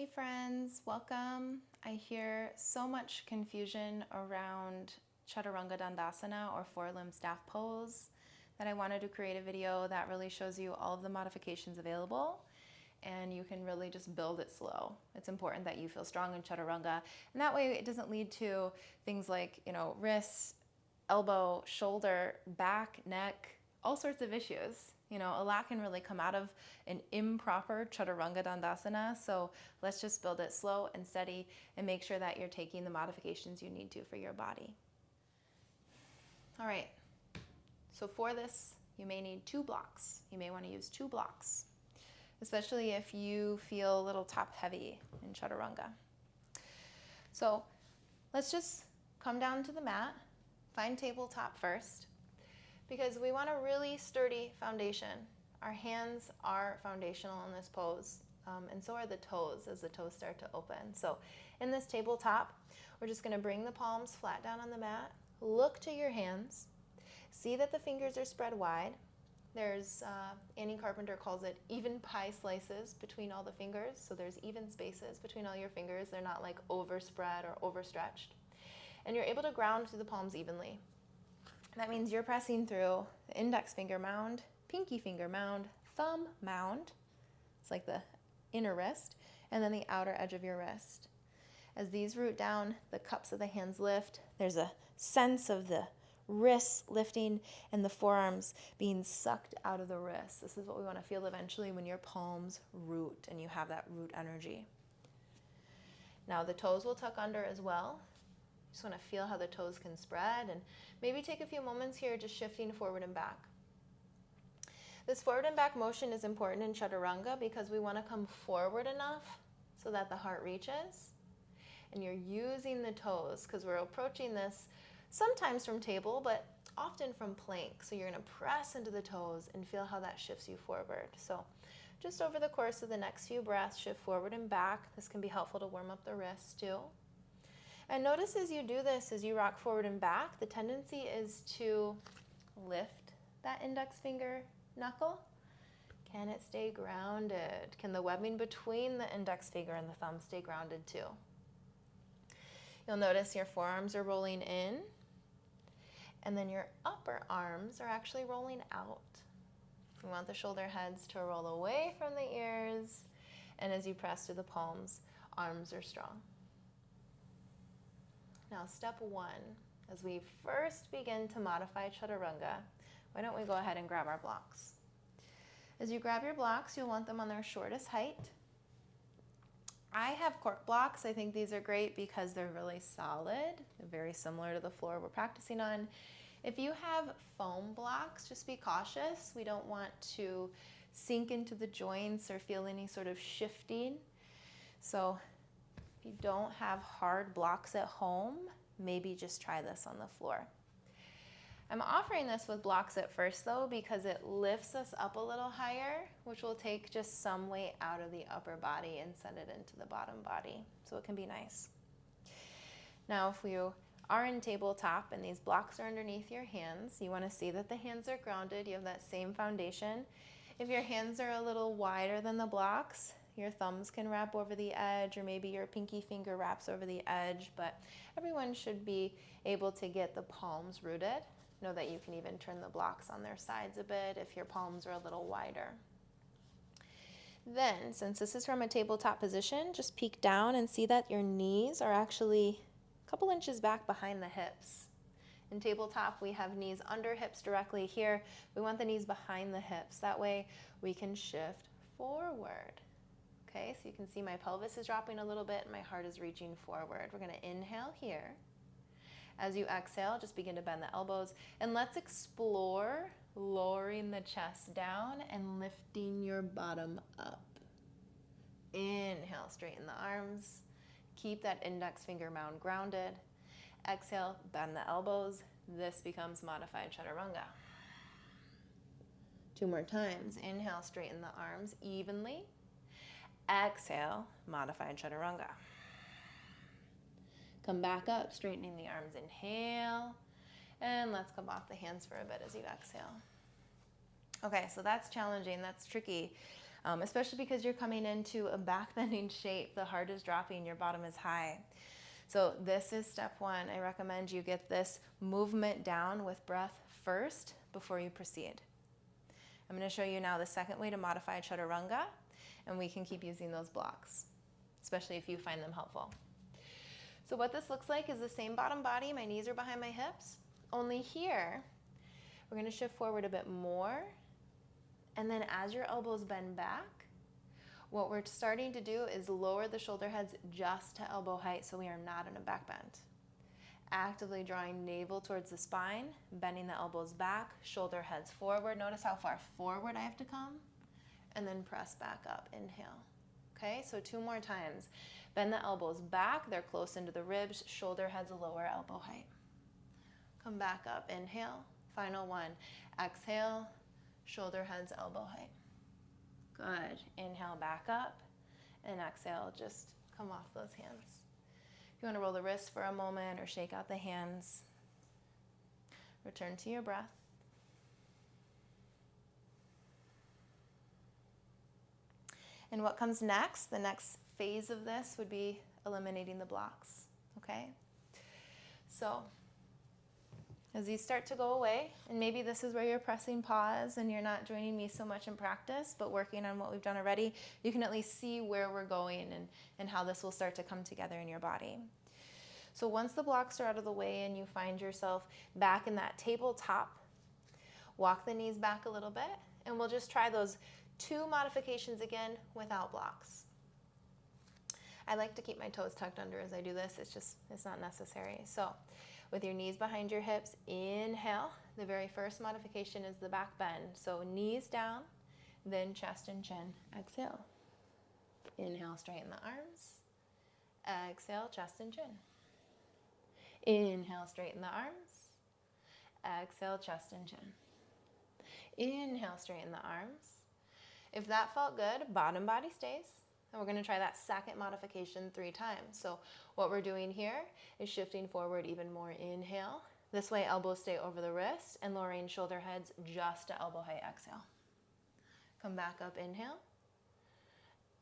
Hey friends, welcome. I hear so much confusion around Chatturanga Dandasana or four-limb staff pose that I wanted to create a video that really shows you all of the modifications available, and you can really just build it slow. It's important that you feel strong in Chatturanga, and that way it doesn't lead to things like, wrists, elbow, shoulder, back, neck, all sorts of issues. A lot can really come out of an improper Chatturanga Dandasana, so let's just build it slow and steady and make sure that you're taking the modifications you need to for your body. All right, so for this, you may need 2 blocks. You may want to use 2 blocks, especially if you feel a little top heavy in Chatturanga. So let's just come down to the mat, find tabletop first, because we want a really sturdy foundation. Our hands are foundational in this pose, and so are the toes as the toes start to open. So in this tabletop, we're just gonna bring the palms flat down on the mat, look to your hands, see that the fingers are spread wide. There's, Annie Carpenter calls it even pie slices between all the fingers, so there's even spaces between all your fingers. They're not like overspread or overstretched. And you're able to ground through the palms evenly. That means you're pressing through the index finger mound, pinky finger mound, thumb mound, it's like the inner wrist, and then the outer edge of your wrist. As these root down, the cups of the hands lift. There's a sense of the wrists lifting and the forearms being sucked out of the wrists. This is what we want to feel eventually when your palms root and you have that root energy. Now the toes will tuck under as well. Just want to feel how the toes can spread and maybe take a few moments here just shifting forward and back. This forward and back motion is important in Chatturanga because we want to come forward enough so that the heart reaches. And you're using the toes because we're approaching this sometimes from table, but often from plank. So you're going to press into the toes and feel how that shifts you forward. So just over the course of the next few breaths, shift forward and back. This can be helpful to warm up the wrists too. And notice as you do this, as you rock forward and back, the tendency is to lift that index finger knuckle. Can it stay grounded? Can the webbing between the index finger and the thumb stay grounded too? You'll notice your forearms are rolling in, and then your upper arms are actually rolling out. We want the shoulder heads to roll away from the ears, and as you press through the palms, arms are strong. Now, step 1, as we first begin to modify Chatturanga, why don't we go ahead and grab our blocks? As you grab your blocks, you'll want them on their shortest height. I have cork blocks. I think these are great because they're really solid. They're very similar to the floor we're practicing on. If you have foam blocks, just be cautious. We don't want to sink into the joints or feel any sort of shifting. So if you don't have hard blocks at home, maybe just try this on the floor. I'm offering this with blocks at first though because it lifts us up a little higher, which will take just some weight out of the upper body and send it into the bottom body. So it can be nice. Now if you are in tabletop and these blocks are underneath your hands, you want to see that the hands are grounded. You have that same foundation. If your hands are a little wider than the blocks, your thumbs can wrap over the edge, or maybe your pinky finger wraps over the edge, but everyone should be able to get the palms rooted. Know that you can even turn the blocks on their sides a bit if your palms are a little wider. Then, since this is from a tabletop position, just peek down and see that your knees are actually a couple inches back behind the hips. In tabletop, we have knees under hips directly. Here, we want the knees behind the hips. That way, we can shift forward. Okay, so you can see my pelvis is dropping a little bit and my heart is reaching forward. We're going to inhale here. As you exhale, just begin to bend the elbows, and let's explore lowering the chest down and lifting your bottom up. Inhale, straighten the arms. Keep that index finger mound grounded. Exhale, bend the elbows. This becomes modified Chatturanga. 2 more times. Inhale, straighten the arms evenly. Exhale, modified Chatturanga. Come back up, straightening the arms. Inhale, and let's come off the hands for a bit as you exhale. Okay, so that's challenging, that's tricky. especially because you're coming into a back bending shape. The heart is dropping, your bottom is high. So this is step one. I recommend you get this movement down with breath first before you proceed. I'm going to show you now the second way to modify Chaturanga, and we can keep using those blocks, especially if you find them helpful. So what this looks like is the same bottom body. My knees are behind my hips. Only here, we're going to shift forward a bit more. And then as your elbows bend back, what we're starting to do is lower the shoulder heads just to elbow height so we are not in a back bend. Actively drawing navel towards the spine, bending the elbows back, shoulder heads forward. Notice how far forward I have to come, and then press back up. Inhale. Okay, so 2 more times. Bend the elbows back, they're close into the ribs, shoulder heads lower, elbow height. Come back up, inhale. Final one. Exhale, shoulder heads elbow height. Good. Inhale back up, and exhale, just come off those hands. If you want to roll the wrists for a moment or shake out the hands, return to your breath. And what comes next, the next phase of this would be eliminating the blocks, okay? So as these start to go away, and maybe this is where you're pressing pause and you're not joining me so much in practice, but working on what we've done already, you can at least see where we're going and how this will start to come together in your body. So once the blocks are out of the way and you find yourself back in that tabletop, walk the knees back a little bit, and we'll just try those 2 modifications again without blocks. I like to keep my toes tucked under as I do this. It's not necessary. So with your knees behind your hips, inhale. The very first modification is the back bend. So knees down, then chest and chin. Exhale. Inhale, straighten the arms. Exhale, chest and chin. Inhale, straighten the arms. Exhale, chest and chin. Inhale, straighten the arms. If that felt good, bottom body stays. And we're going to try that second modification 3 times. So what we're doing here is shifting forward even more. Inhale. This way elbows stay over the wrist and lowering shoulder heads just to elbow height. Exhale. Come back up. Inhale.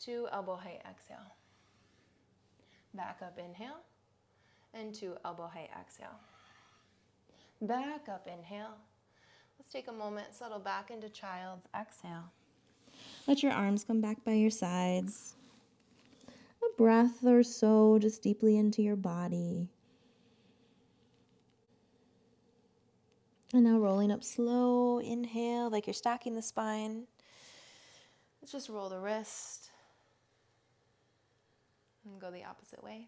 To elbow height. Exhale. Back up. Inhale. And to elbow height. Exhale. Back up. Inhale. Let's take a moment, settle back into child's. Exhale. Let your arms come back by your sides. A breath or so just deeply into your body. And now rolling up slow. Inhale, like you're stacking the spine. Let's just roll the wrist. And go the opposite way.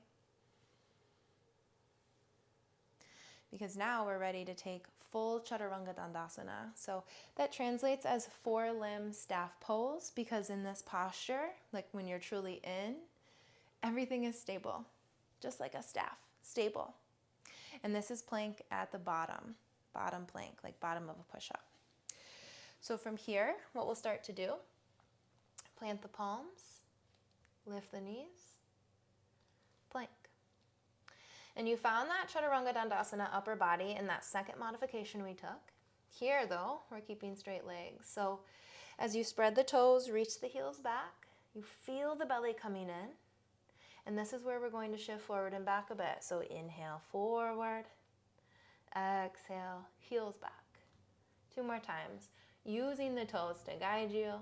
Because now we're ready to take full Chatturanga Dandasana. So that translates as 4-limb staff pose, because in this posture, like when you're truly in, everything is stable, just like a staff, stable. And this is plank at the bottom plank, like bottom of a push-up. So from here, what we'll start to do, plant the palms, lift the knees, plank. And you found that Chatturanga Dandasana upper body in that second modification we took. Here, though, we're keeping straight legs. So as you spread the toes, reach the heels back, you feel the belly coming in. And this is where we're going to shift forward and back a bit. So inhale, forward. Exhale, heels back. 2 more times. Using the toes to guide you.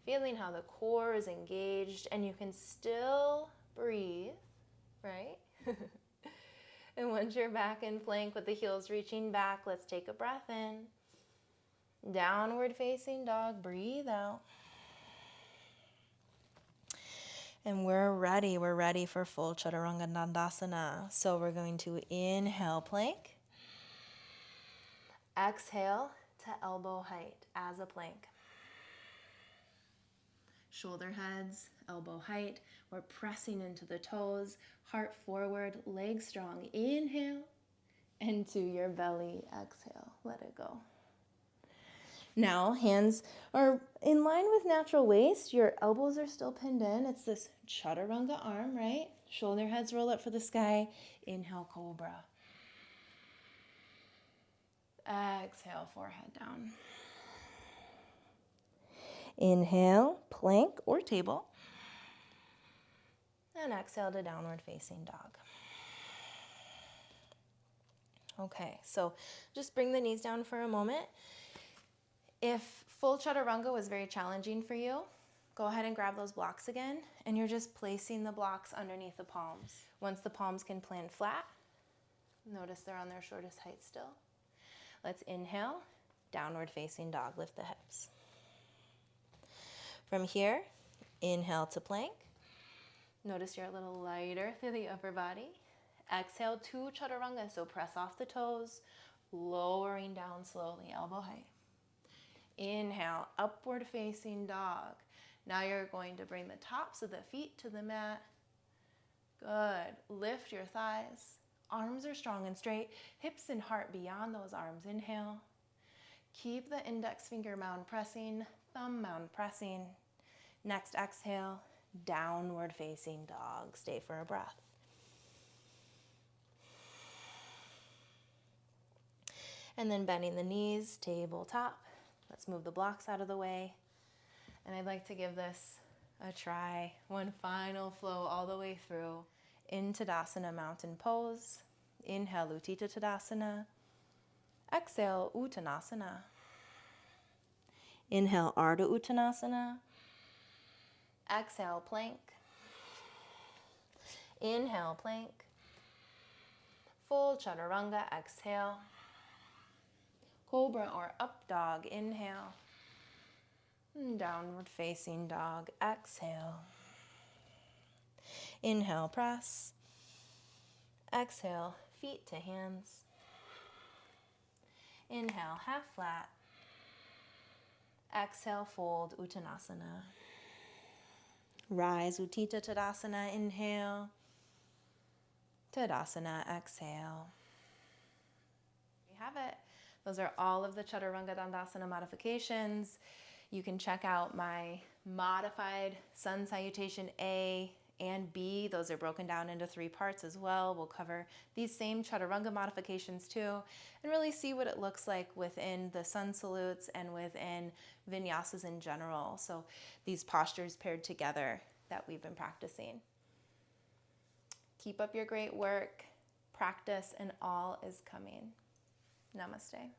Feeling how the core is engaged and you can still breathe, right? And once you're back in plank with the heels reaching back, let's take a breath in. Downward facing dog, breathe out. And we're ready for full Chatturanga Dandasana. So we're going to inhale, plank. Exhale to elbow height as a plank. Shoulder heads, elbow height. We're pressing into the toes, heart forward, legs strong. Inhale, and to your belly, exhale. Let it go. Now, hands are in line with natural waist. Your elbows are still pinned in. It's this Chaturanga arm, right? Shoulder heads roll up for the sky. Inhale, cobra. Exhale, forehead down. Inhale, plank or table. And exhale to downward facing dog. Okay, so just bring the knees down for a moment. If full chaturanga was very challenging for you, go ahead and grab those blocks again, and you're just placing the blocks underneath the palms. Once the palms can plant flat, notice they're on their shortest height still. Let's inhale, downward facing dog, lift the hips. From here, inhale to plank. Notice you're a little lighter through the upper body. Exhale to chaturanga, so press off the toes, lowering down slowly, elbow height. Inhale, upward facing dog. Now you're going to bring the tops of the feet to the mat. Good. Lift your thighs. Arms are strong and straight. Hips and heart beyond those arms. Inhale. Keep the index finger mound pressing, thumb mound pressing. Next exhale, downward facing dog. Stay for a breath. And then bending the knees, tabletop. Let's move the blocks out of the way. And I'd like to give this a try. One final flow all the way through. In Tadasana, mountain pose. Inhale, Utthita Tadasana. Exhale, Uttanasana. Inhale, Ardha Uttanasana. Exhale, plank. Inhale, plank. Full chaturanga, exhale. Cobra or up dog, inhale. Downward facing dog, exhale. Inhale, press. Exhale, feet to hands. Inhale, half flat. Exhale, fold, Uttanasana. Rise, Utthita Tadasana, inhale. Tadasana, exhale. We have it. Those are all of the Chatturanga Dandasana modifications. You can check out my modified Sun Salutation A and B. Those are broken down into 3 parts as well. We'll cover these same Chaturanga modifications too, and really see what it looks like within the Sun Salutes and within Vinyasas in general. So these postures paired together that we've been practicing. Keep up your great work, practice, and all is coming. Namaste.